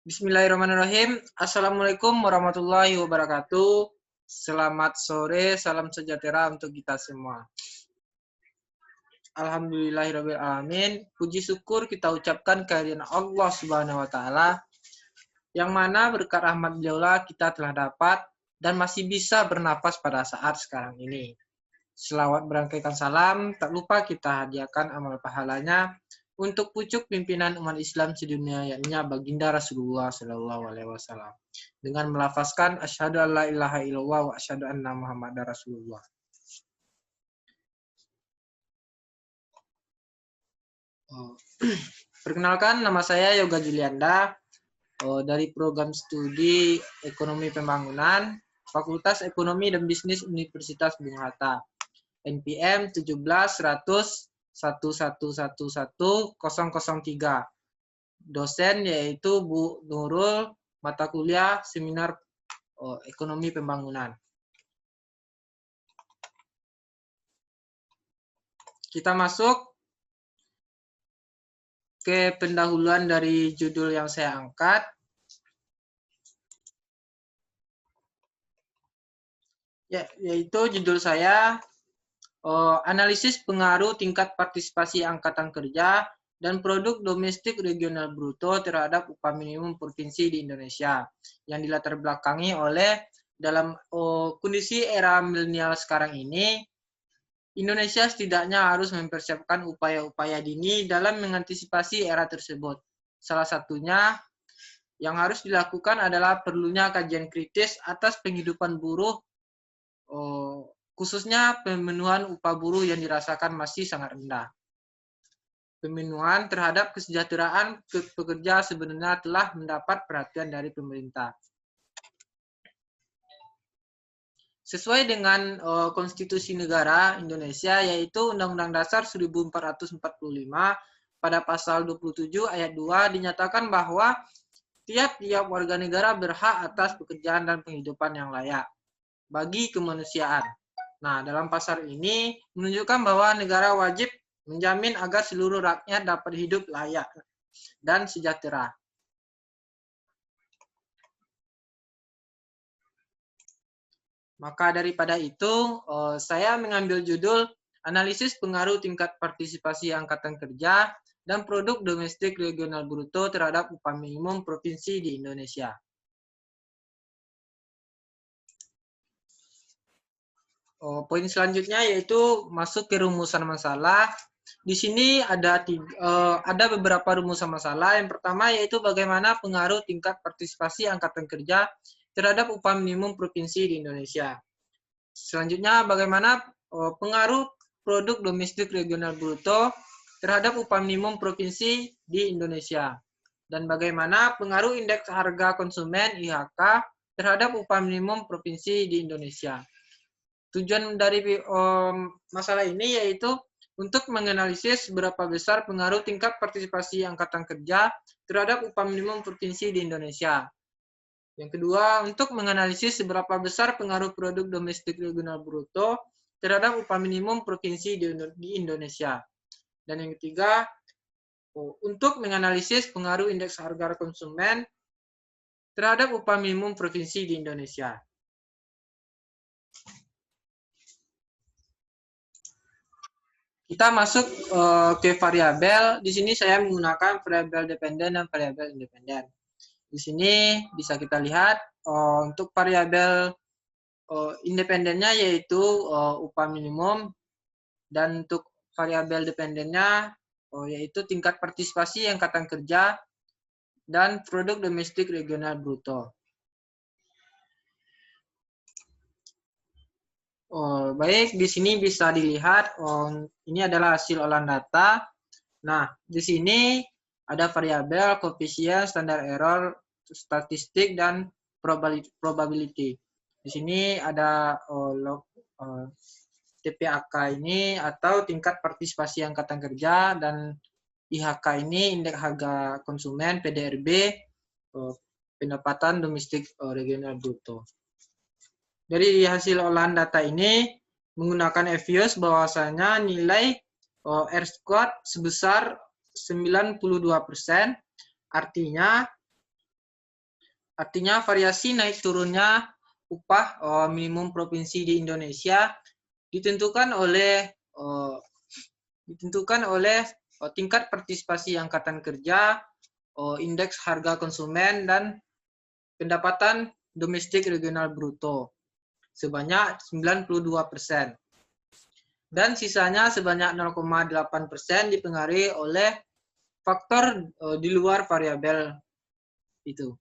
Bismillahirrahmanirrahim. Assalamualaikum warahmatullahi wabarakatuh. Selamat sore, salam sejahtera untuk kita semua. Alhamdulillahirabbil alamin. Puji syukur kita ucapkan kehadiran Allah Subhanahu wa taala yang mana berkat rahmat beliaulah kita telah dapat dan masih bisa bernapas pada saat sekarang ini. Selawat berangkaikan salam, tak lupa kita hadiahkan amal pahalanya untuk pucuk pimpinan umat Islam sedunia, yakni Baginda Rasulullah Shallallahu Alaihi Wasallam, dengan melafazkan asyhadu alla ilaha illallah wa asyhadu anna Muhammadar Rasulullah. Perkenalkan, nama saya Yoga Julianda dari program studi Ekonomi Pembangunan, Fakultas Ekonomi dan Bisnis Universitas Bung Hatta. NPM 17.100.111.003. Dosen yaitu Bu Nurul, mata kuliah seminar Ekonomi Pembangunan. Kita masuk ke pendahuluan dari judul yang saya angkat. Yaitu judul saya analisis pengaruh tingkat partisipasi angkatan kerja dan produk domestik regional bruto terhadap upah minimum provinsi di Indonesia, yang dilatar belakangi oleh dalam kondisi era milenial sekarang ini, Indonesia setidaknya harus mempersiapkan upaya-upaya dini dalam mengantisipasi era tersebut. Salah satunya yang harus dilakukan adalah perlunya kajian kritis atas penghidupan buruh, khususnya pemenuhan upah buruh yang dirasakan masih sangat rendah. Pemenuhan terhadap kesejahteraan pekerja sebenarnya telah mendapat perhatian dari pemerintah. Sesuai dengan konstitusi negara Indonesia, yaitu Undang-Undang Dasar 1445, pada pasal 27 ayat 2 dinyatakan bahwa tiap-tiap warga negara berhak atas pekerjaan dan penghidupan yang layak bagi kemanusiaan. Nah, dalam pasal ini menunjukkan bahwa negara wajib menjamin agar seluruh rakyat dapat hidup layak dan sejahtera. Maka daripada itu, saya mengambil judul analisis pengaruh tingkat partisipasi angkatan kerja dan produk domestik regional bruto terhadap upah minimum provinsi di Indonesia. Poin selanjutnya yaitu masuk ke rumusan masalah. Di sini ada beberapa rumusan masalah. Yang pertama yaitu bagaimana pengaruh tingkat partisipasi angkatan kerja terhadap upah minimum provinsi di Indonesia. Selanjutnya bagaimana pengaruh produk domestik regional bruto terhadap upah minimum provinsi di Indonesia. Dan bagaimana pengaruh indeks harga konsumen IHK terhadap upah minimum provinsi di Indonesia. Tujuan dari masalah ini yaitu untuk menganalisis berapa besar pengaruh tingkat partisipasi angkatan kerja terhadap upah minimum provinsi di Indonesia. Yang kedua, untuk menganalisis seberapa besar pengaruh produk domestik regional bruto terhadap upah minimum provinsi di Indonesia. Dan yang ketiga, untuk menganalisis pengaruh indeks harga konsumen terhadap upah minimum provinsi di Indonesia. Kita masuk ke variabel. Di sini saya menggunakan variabel dependen dan variabel independen. Di sini bisa kita lihat untuk variabel independennya yaitu upah minimum, dan untuk variabel dependennya yaitu tingkat partisipasi angkatan kerja dan produk domestik regional bruto. Baik, di sini bisa dilihat ini adalah hasil olahan data. Nah, di sini ada variabel, koefisien, standar error, statistik, dan probability. Di sini ada TPAK ini atau tingkat partisipasi angkatan kerja, dan IHK ini indeks harga konsumen, PDRB, pendapatan domestik regional bruto. Dari hasil olahan data ini menggunakan EVIUS bahwasanya nilai R-squared sebesar 92%, artinya Artinya variasi naik turunnya upah minimum provinsi di Indonesia ditentukan oleh tingkat partisipasi angkatan kerja, indeks harga konsumen, dan pendapatan domestik regional bruto sebanyak 92%. Dan sisanya sebanyak 0,8% dipengaruhi oleh faktor di luar variabel itu.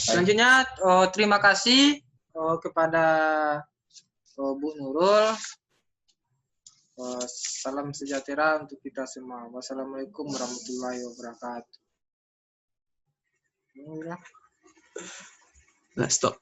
Selanjutnya, terima kasih kepada Bu Nurul. Salam sejahtera untuk kita semua. Wassalamualaikum warahmatullahi wabarakatuh. Nah, stop.